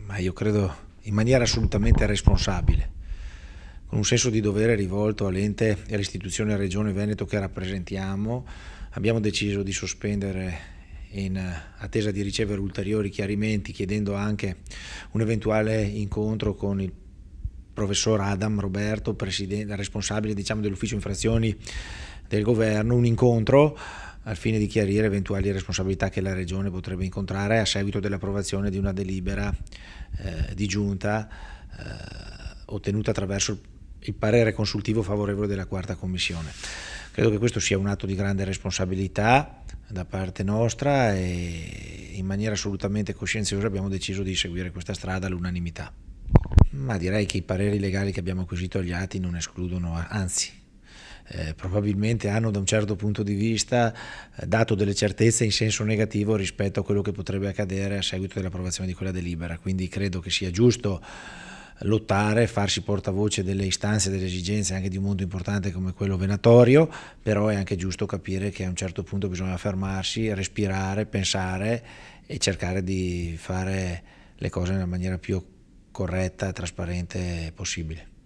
Ma io credo in maniera assolutamente responsabile, con un senso di dovere rivolto all'ente e all'istituzione Regione Veneto che rappresentiamo, abbiamo deciso di sospendere in attesa di ricevere ulteriori chiarimenti, chiedendo anche un eventuale incontro con il professor Adam Roberto, responsabile dell'ufficio infrazioni del governo, un incontro al fine di chiarire eventuali responsabilità che la Regione potrebbe incontrare a seguito dell'approvazione di una delibera di giunta ottenuta attraverso il parere consultivo favorevole della quarta commissione. Credo che questo sia un atto di grande responsabilità da parte nostra e in maniera assolutamente coscienziosa abbiamo deciso di seguire questa strada all'unanimità. Ma direi che i pareri legali che abbiamo acquisito agli atti non escludono, anzi, probabilmente hanno da un certo punto di vista dato delle certezze in senso negativo rispetto a quello che potrebbe accadere a seguito dell'approvazione di quella delibera, quindi credo che sia giusto lottare, farsi portavoce delle istanze e delle esigenze anche di un mondo importante come quello venatorio, però è anche giusto capire che a un certo punto bisogna fermarsi, respirare, pensare e cercare di fare le cose nella maniera più corretta e trasparente possibile.